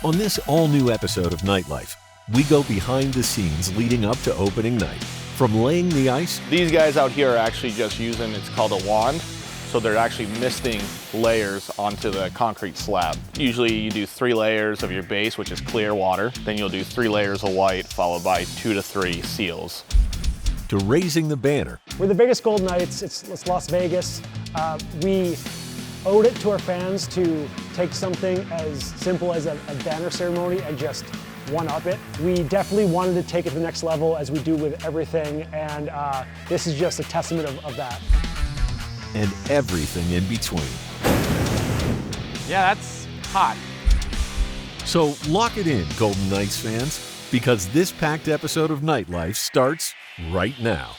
On this all-new episode of Nightlife, we go behind the scenes leading up to opening night. From laying the ice. These guys out here are actually just using, it's called a wand. So they're actually misting layers onto the concrete slab. Usually you do 3 layers of your base, which is clear water. Then you'll do 3 layers of white, followed by 2 to 3 seals. To raising the banner. We're the biggest Golden Knights. It's Las Vegas. We owed it to our fans to take something as simple as a banner ceremony and just one-up it. We definitely wanted to take it to the next level, as we do with everything, and this is just a testament of that. And everything in between. Yeah, that's hot. So lock it in, Golden Knights fans, because this packed episode of Nightlife starts right now.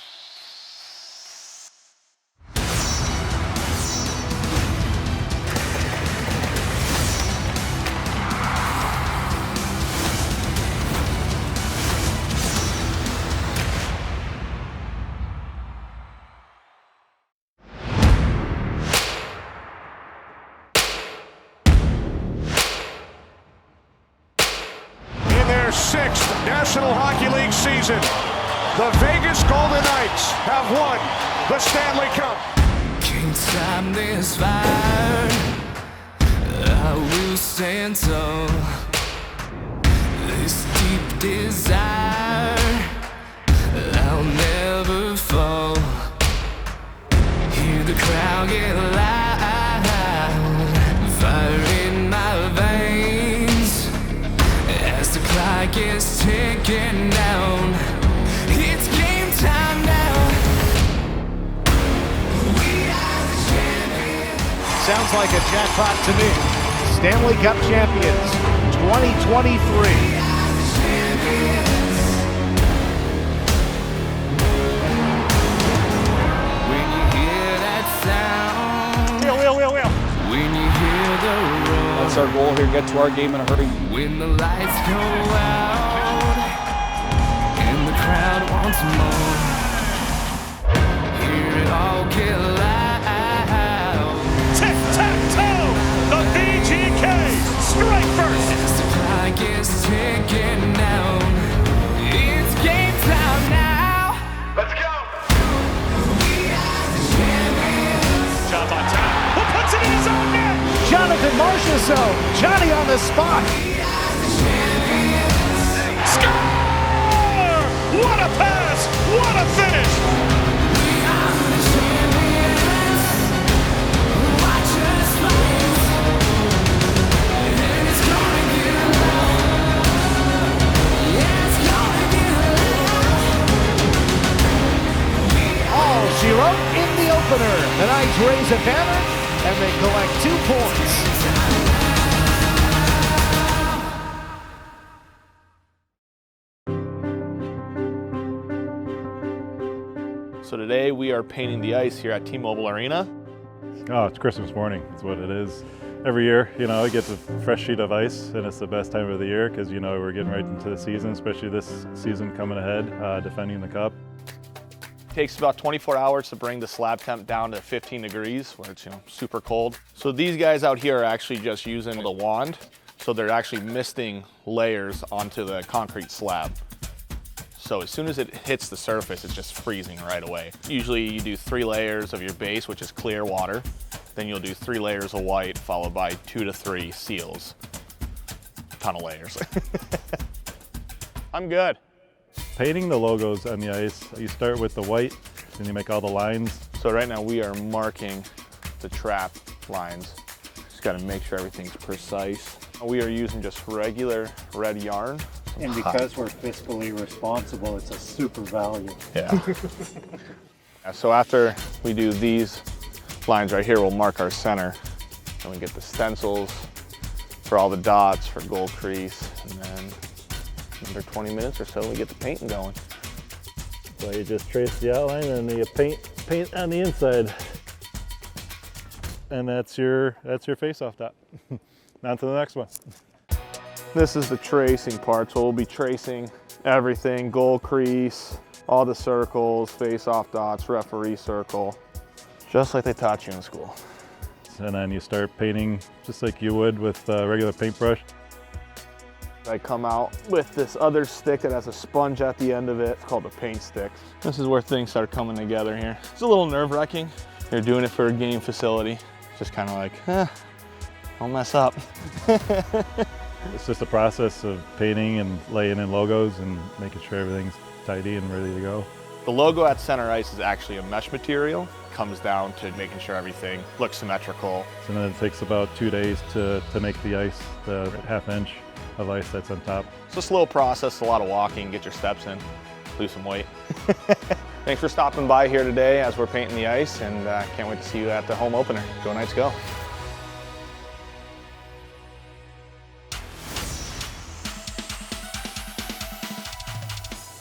Their 6th National Hockey League season, the Vegas Golden Knights have won the Stanley Cup. Can't stop this fire, I will stand tall. This deep desire, I'll never fall. Hear the crowd get loud, fire in my veins. As the clock is ticking down, it's game time now. We are the champions. Sounds like a jackpot to me. Stanley Cup champions 2023. We are the champions. When you hear that sound, Wheel. when you hear the roar, That's our goal here, get to our game in a hurry. when the lights go out and the crowd wants more, hear it all get loud. Tic-tac-toe! The VGK strike first! As the clock is ticking down, it's game time now. Let's go! We are the champions. Shot on top. Who puts it in his own net? Jonathan Marchessault. Johnny on the spot. We are the champions. Score! What a pass! What a finish! We are the champions. Watch us rise, and it's gonna get loud. Yeah, it's gonna get loud. All she wrote in the opener. The Knights raise a banner and they collect 2 points. So today we are painting the ice here at T-Mobile Arena. Oh, it's Christmas morning. It's what it is. Every year, it gets a fresh sheet of ice, and it's the best time of the year because, we're getting right into the season, especially this season coming ahead, defending the Cup. Takes about 24 hours to bring the slab temp down to 15 degrees, where it's super cold. So these guys out here are actually just using the wand. So they're actually misting layers onto the concrete slab. So as soon as it hits the surface, it's just freezing right away. Usually you do 3 layers of your base, which is clear water. Then you'll do 3 layers of white, followed by 2 to 3 seals. Ton of layers. I'm good. Painting the logos on the ice, you start with the white, then you make all the lines. So right now we are marking the trap lines. Just gotta make sure everything's precise. We are using just regular red yarn. And because we're fiscally responsible, it's a super value. Yeah. So after we do these lines right here, we'll mark our center. Then we get the stencils for all the dots for gold crease, and then under 20 minutes or so, we get the painting going. So you just trace the outline and you paint on the inside. And that's your face-off top. On to the next one. This is the tracing part, so we'll be tracing everything, gold crease, all the circles, face-off dots, referee circle, just like they taught you in school. And then you start painting just like you would with a regular paintbrush. I come out with this other stick that has a sponge at the end of it. It's called a paint stick. This is where things start coming together here. It's a little nerve-wracking. You're doing it for a game facility. Just kind of like, don't mess up. It's just a process of painting and laying in logos and making sure everything's tidy and ready to go. The logo at center ice is actually a mesh material. Comes down to making sure everything looks symmetrical. And then it takes about 2 days to make the ice, the half-inch of ice that's on top. It's a slow process, a lot of walking, get your steps in, lose some weight. Thanks for stopping by here today as we're painting the ice, and can't wait to see you at the home opener. Go Knights, go.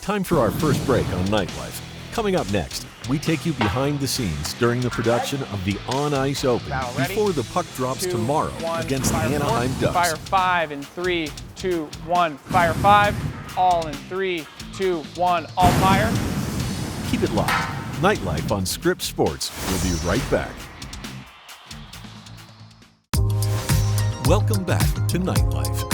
Time for our first break on Nightlife. Coming up next, we take you behind the scenes during the production of the On Ice Open before the puck drops tomorrow against the Anaheim Ducks. Fire 5 in 3, 2, 1. Fire 5. All in 3, 2, 1. All fire. Keep it locked. Nightlife on Scripps Sports. We'll be right back. Welcome back to Nightlife.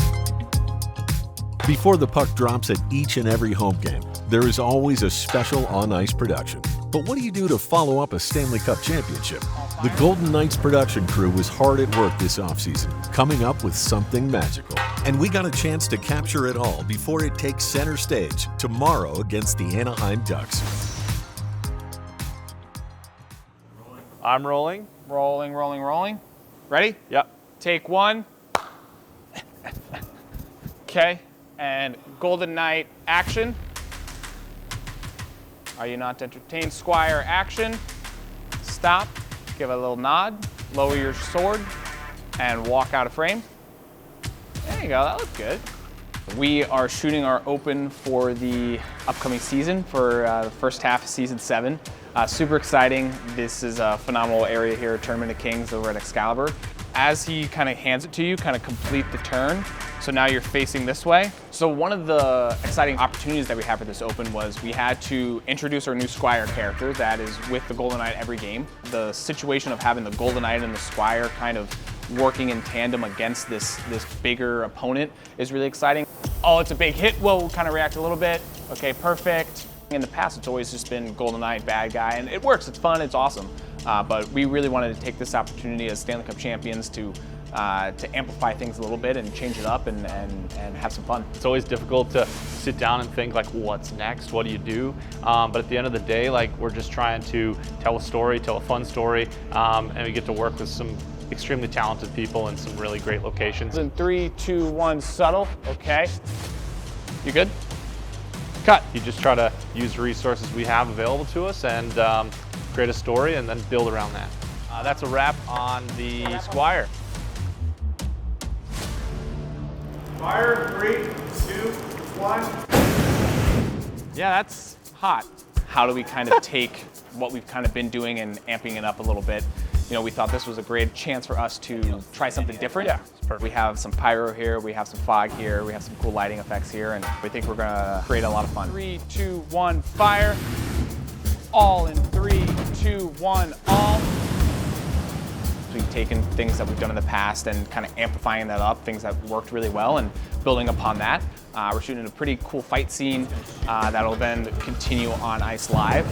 Before the puck drops at each and every home game, there is always a special on-ice production. But what do you do to follow up a Stanley Cup championship? The Golden Knights production crew was hard at work this offseason, coming up with something magical. And we got a chance to capture it all before it takes center stage tomorrow against the Anaheim Ducks. I'm rolling. Rolling, rolling, rolling. Ready? Yep. Take 1. Okay. And Golden Knight action. Are you not entertained? Squire action. Stop. Give a little nod. Lower your sword and walk out of frame. There you go. That looks good. We are shooting our open for the upcoming season for the first half of season 7. Super exciting. This is a phenomenal area here at Tournament of Kings over at Excalibur. As he kind of hands it to you, kind of complete the turn. So now you're facing this way. So one of the exciting opportunities that we had for this open was we had to introduce our new Squire character that is with the Golden Knight every game. The situation of having the Golden Knight and the Squire kind of working in tandem against this bigger opponent is really exciting. Oh, it's a big hit. Well, we'll kind of react a little bit. Okay, perfect. In the past, it's always just been Golden Knight, bad guy, and it works. It's fun. It's awesome. But we really wanted to take this opportunity as Stanley Cup champions to amplify things a little bit and change it up and have some fun. It's always difficult to sit down and think like, what's next? What do you do? But at the end of the day, like, we're just trying to tell a story, tell a fun story, and we get to work with some extremely talented people in some really great locations. In 3, 2, 1, subtle. Okay. You good? Cut. You just try to use the resources we have available to us and create a story and then build around that. That's a wrap on the Squire. Fire, 3, 2, 1. Yeah, that's hot. How do we kind of take what we've kind of been doing and amping it up a little bit? You know, we thought this was a great chance for us to try something different. Yeah, it's perfect. We have some pyro here, we have some fog here, we have some cool lighting effects here, and we think we're gonna create a lot of fun. 3, 2, 1, fire. All in 3, 2, 1, all. We've taken things that we've done in the past and kind of amplifying that up, things that worked really well, and building upon that. We're shooting a pretty cool fight scene that'll then continue on Ice Live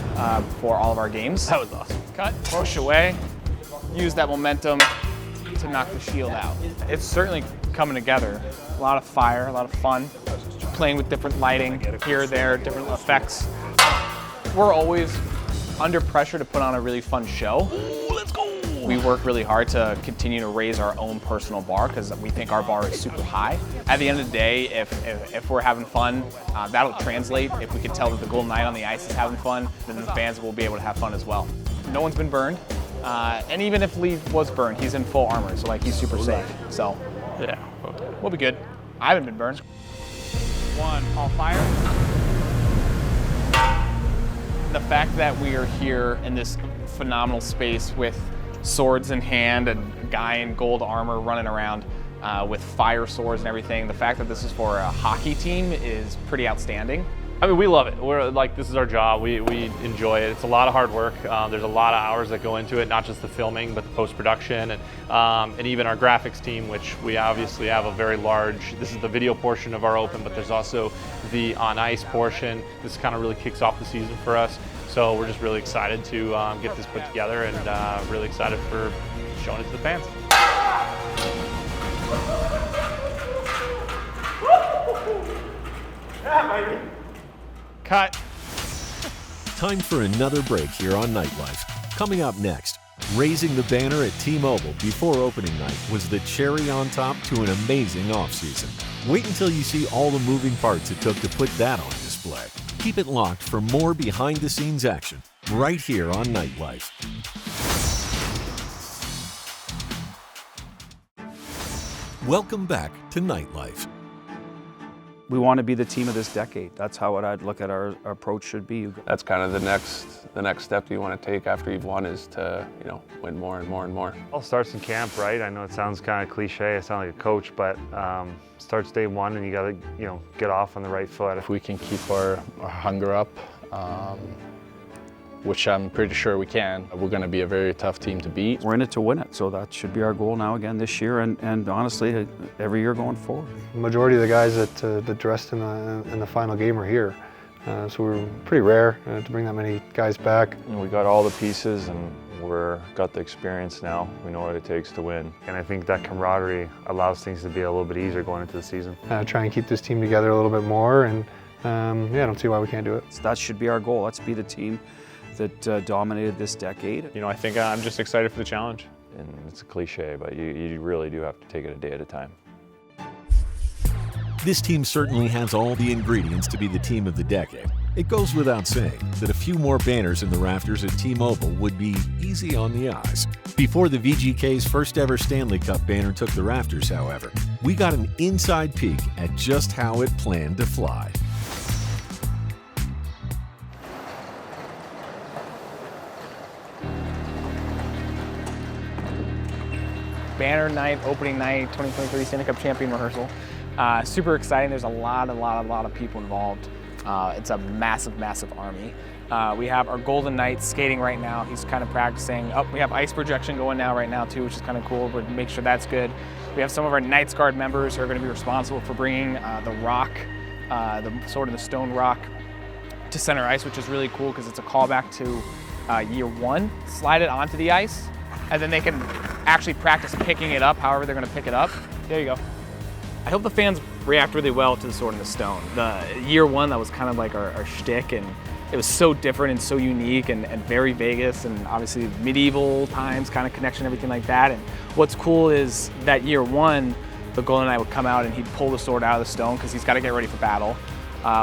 for all of our games. That was awesome. Cut, push away, use that momentum to knock the shield out. It's certainly coming together. A lot of fire, a lot of fun, playing with different lighting here, there, different effects. We're always under pressure to put on a really fun show. Ooh, let's go! We work really hard to continue to raise our own personal bar because we think our bar is super high. At the end of the day, if we're having fun, that'll translate. If we can tell that the Golden Knight on the ice is having fun, then the fans will be able to have fun as well. No one's been burned, and even if Lee was burned, he's in full armor, so like he's super safe. So Yeah. we'll be good. I haven't been burned. 1, all fire. The fact that we are here in this phenomenal space with swords in hand and a guy in gold armor running around with fire swords and everything, the fact that this is for a hockey team is pretty outstanding. I mean, we love it. We're like, this is our job. We enjoy it. It's a lot of hard work. There's a lot of hours that go into it, not just the filming, but the post-production and even our graphics team, which we obviously have a very large, this is the video portion of our Open, but there's also the on-ice portion. This kind of really kicks off the season for us. So we're just really excited to get this put together and really excited for showing it to the fans. Cut. Time for another break here on Nightlife. Coming up next, raising the banner at T-Mobile before opening night was the cherry on top to an amazing offseason. Wait until you see all the moving parts it took to put that on display. Keep it locked for more behind-the-scenes action right here on Nightlife. Welcome back to Nightlife. We want to be the team of this decade. That's how I'd look at our approach should be. That's kind of the next step you want to take after you've won is to, win more and more and more. It all starts in camp, right? I know it sounds kind of cliche, I sound like a coach, but starts day one and you got to, get off on the right foot. If we can keep our hunger up, which I'm pretty sure we can, we're going to be a very tough team to beat. We're in it to win it, so that should be our goal now again this year and honestly every year going forward. The majority of the guys that dressed in the final game are here, so we're pretty rare to bring that many guys back. We got all the pieces and we're got the experience now. We know what it takes to win. And I think that camaraderie allows things to be a little bit easier going into the season. Try and keep this team together a little bit more and I don't see why we can't do it. So that should be our goal. Let's be the team that dominated this decade. I think I'm just excited for the challenge. And it's a cliche, but you really do have to take it a day at a time. This team certainly has all the ingredients to be the team of the decade. It goes without saying that a few more banners in the rafters at T-Mobile would be easy on the eyes. Before the VGK's first ever Stanley Cup banner took the rafters, however, we got an inside peek at just how it planned to fly. Banner night, opening night, 2023 Stanley Cup champion rehearsal. Super exciting. There's a lot of people involved. It's a massive army. We have our Golden Knight skating right now. He's kind of practicing. We have ice projection going now right now too, which is kind of cool. We're make sure that's good. We have some of our Knights Guard members who are going to be responsible for bringing the rock, the sort of the stone rock, to center ice, which is really cool because it's a callback to year one. Slide it onto the ice, and then they can actually practice picking it up however they're going to pick it up. There you go. I hope the fans react really well to the Sword in the Stone. The year one, that was kind of like our shtick, and it was so different and so unique and very Vegas, and obviously medieval times kind of connection, everything like that. And what's cool is that year one, the Golden Knight would come out and he'd pull the sword out of the stone because he's got to get ready for battle.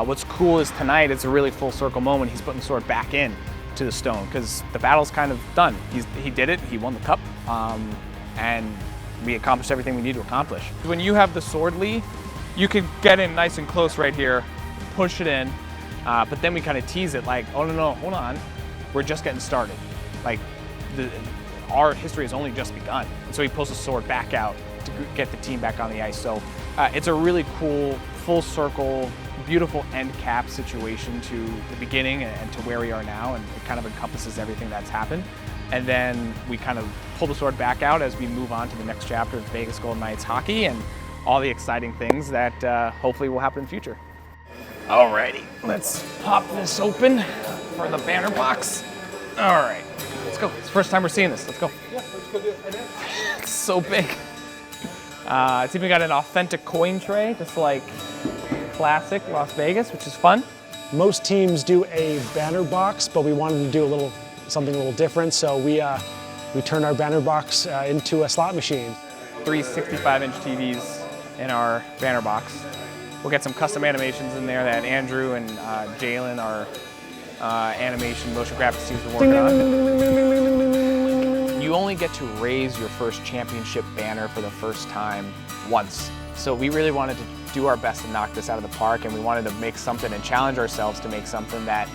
What's cool is tonight, it's a really full circle moment. He's putting the sword back in to the stone because the battle's kind of done. He did it, he won the cup, and we accomplished everything we need to accomplish. When you have the sword, Lee, you can get in nice and close right here, push it in, but then we kind of tease it like, oh no, hold on, we're just getting started. Like, our history has only just begun. And so he pulls the sword back out to get the team back on the ice. So it's a really cool, full circle, beautiful end cap situation to the beginning and to where we are now, and it kind of encompasses everything that's happened. And then we kind of pull the sword back out as we move on to the next chapter of Vegas Golden Knights hockey and all the exciting things that hopefully will happen in the future. Alrighty, let's pop this open for the banner box. All right, let's go. It's the first time we're seeing this. Let's go. Yeah, let's go do it. It's so big. It's even got an authentic coin tray, just like classic Las Vegas, which is fun. Most teams do a banner box, but we wanted to do something a little different, so we turned our banner box into a slot machine. 3 65-inch TVs in our banner box. We'll get some custom animations in there that Andrew and Jalen, our animation motion graphics teams, are working on. You only get to raise your first championship banner for the first time once. So we really wanted to do our best to knock this out of the park, and we wanted to make something and challenge ourselves to make something that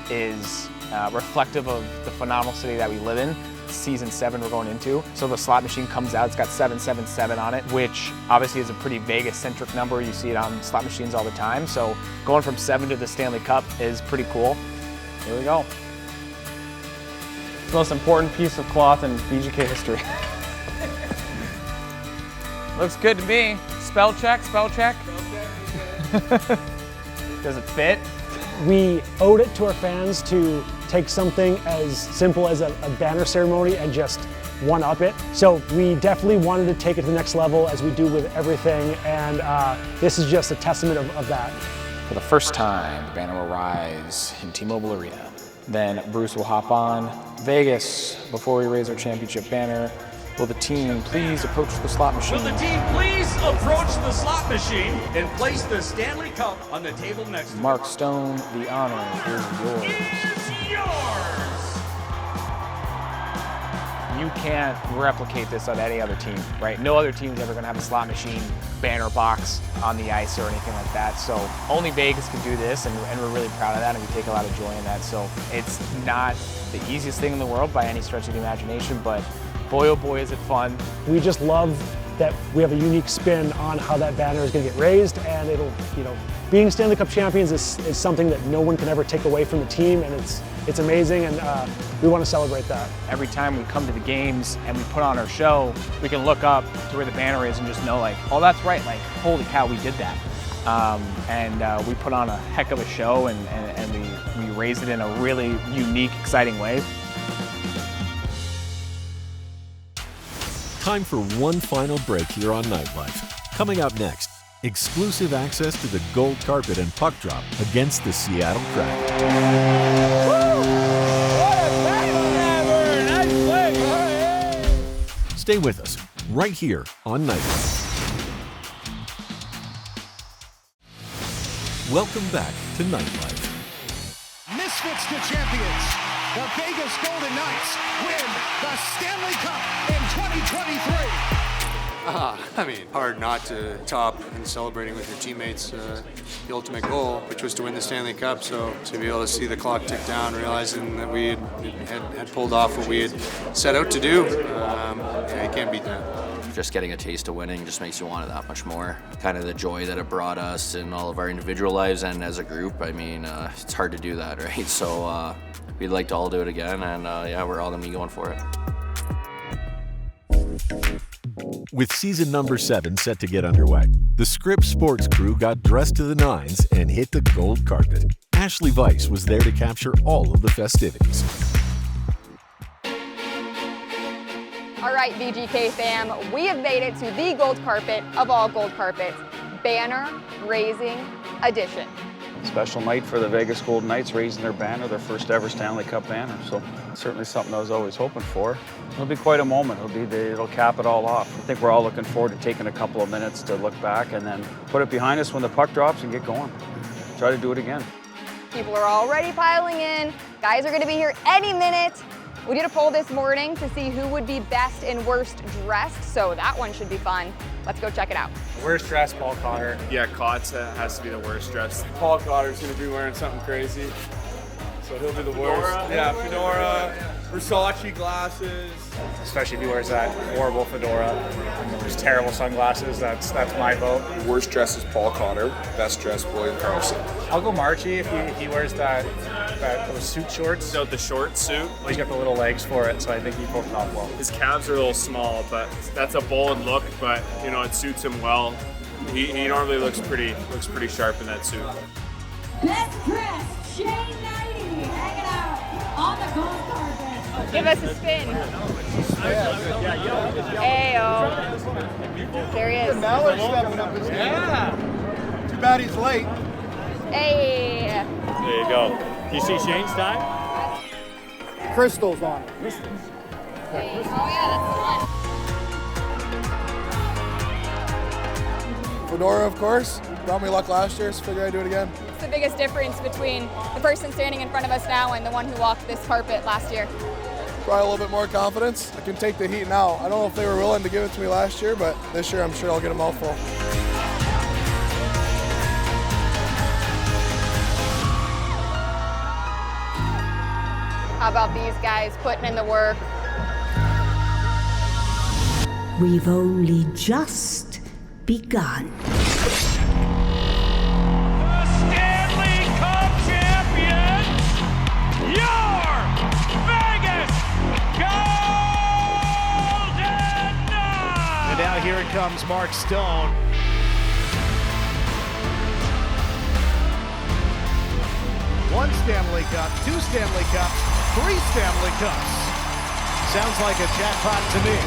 is reflective of the phenomenal city that we live in, season 7 we're going into. So the slot machine comes out, it's got 777 on it, which obviously is a pretty Vegas-centric number. You see it on slot machines all the time. So going from 7 to the Stanley Cup is pretty cool. Here we go. It's the most important piece of cloth in VGK history. Looks good to me. Spell check, spell check. Does it fit? We owed it to our fans to take something as simple as a banner ceremony and just one-up it. So we definitely wanted to take it to the next level as we do with everything, and this is just a testament of that. For the first time, the banner will rise in T-Mobile Arena. Then Bruce will hop on. Vegas, before we raise our championship banner, will the team please approach the slot machine? Will the team please approach the slot machine and place the Stanley Cup on the table next to Mark Stone, the honor is yours. Is yours. You can't replicate this on any other team, right? No other team's ever gonna have a slot machine banner box on the ice or anything like that. So only Vegas can do this, and we're really proud of that, and we take a lot of joy in that. So it's not the easiest thing in the world by any stretch of the imagination, but boy, oh boy, is it fun. We just love that we have a unique spin on how that banner is going to get raised, and it'll, being Stanley Cup champions is something that no one can ever take away from the team, and it's amazing, and we want to celebrate that. Every time we come to the games and we put on our show, we can look up to where the banner is and just know, like, oh, that's right, like, holy cow, we did that. We put on a heck of a show, and we raised it in a really unique, exciting way. Time for one final break here on Nightlife. Coming up next, exclusive access to the gold carpet and puck drop against the Seattle Kraken. Stay with us right here on Nightlife. Welcome back to Nightlife. Misfits to champions. The Vegas Golden Knights win the Stanley Cup in 2023. Hard not to top and celebrating with your teammates the ultimate goal, which was to win the Stanley Cup. So to be able to see the clock tick down, realizing that we had pulled off what we had set out to do, you can't beat that. Just getting a taste of winning just makes you want it that much more. Kind of the joy that it brought us in all of our individual lives and as a group. It's hard to do that, right? So we'd like to all do it again, and we're all gonna be going for it. With season number 7 set to get underway, the Scripps sports crew got dressed to the nines and hit the gold carpet. Ashley Weiss was there to capture all of the festivities. All right, VGK fam, we have made it to the gold carpet of all gold carpets, banner raising edition. Special night for the Vegas Golden Knights, raising their banner, their first ever Stanley Cup banner. So certainly something I was always hoping for. It'll be quite a moment. It'll cap it all off. I think we're all looking forward to taking a couple of minutes to look back and then put it behind us when the puck drops and get going. Try to do it again. People are already piling in. Guys are going to be here any minute. We did a poll this morning to see who would be best and worst dressed, so that one should be fun. Let's go check it out. Worst dressed, Paul Cotter. Yeah, Kotz has to be the worst dressed. Paul Cotter's going to be wearing something crazy, so he'll be the worst. Yeah, fedora, Versace glasses. Especially if he wears that horrible fedora and those terrible sunglasses, that's my vote. Worst dressed is Paul Cotter, best dressed William Karlsson. I'll go Marchie if he wears those suit shorts. So the short suit. He's got the little legs for it, so I think he pulls it off well. His calves are a little small, but that's a bold look, but it suits him well. He normally looks pretty sharp in that suit. Best dressed, Shane 90, hanging out on the gold carpet. Give us a spin. Ayo. There he is. Mallard's stepping up his game. Yeah. Too bad he's late. Hey. There you go. You see Shane's time? Crystals on it. Oh yeah, that's the one. Fedora, of course. Brought me luck last year, so figure I'd do it again. What's the biggest difference between the person standing in front of us now and the one who walked this carpet last year? Probably a little bit more confidence. I can take the heat now. I don't know if they were willing to give it to me last year, but this year I'm sure I'll get a mouthful. How about these guys putting in the work? we've only just begun. Stanley Cup champion, your Vegas Golden Knights! And now here it comes, Mark Stone. One Stanley Cup, 2 Stanley Cups, 3 Stanley Cups. Sounds like a jackpot to me.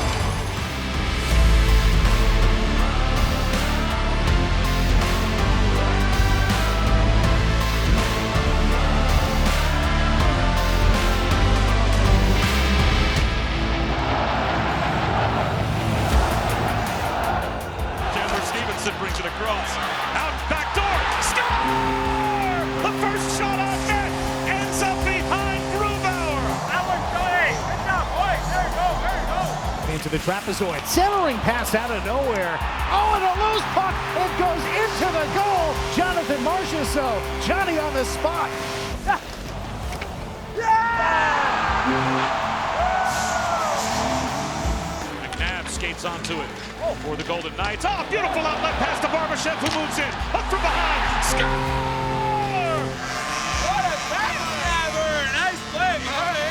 Brings it across. Out back door. Score! The first shot on net ends up behind Grubauer. That one's good. Good job, boys. There you go. There you go. Into the trapezoid. Centering pass out of nowhere. Oh, and a loose puck. It goes into the goal. Jonathan Marchessault. Johnny on the spot. McNabb skates onto it for the Golden Knights. Oh, beautiful outlet pass to Barbashev, who moves in. Up from behind. Score! What a backstabber! Nice play, Marty!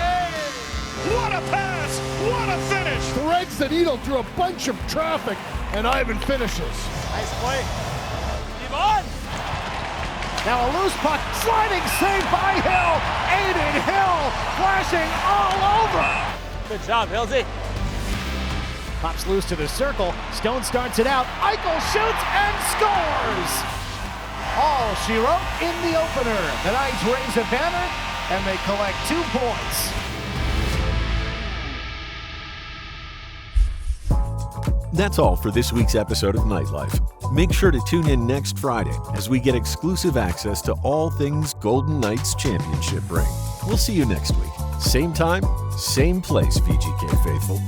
What a pass! What a finish! Threads the needle through a bunch of traffic, and Ivan finishes. Nice play. Keep on. Now a loose puck. Sliding save by Hill. Aiden Hill flashing all over. Good job, Hillsy. Pops loose to the circle. Stone starts it out. Eichel shoots and scores! All she wrote in the opener. The Knights raise a banner and they collect 2 points. That's all for this week's episode of Nightlife. Make sure to tune in next Friday as we get exclusive access to all things Golden Knights Championship ring. We'll see you next week. Same time, same place, VGK faithful.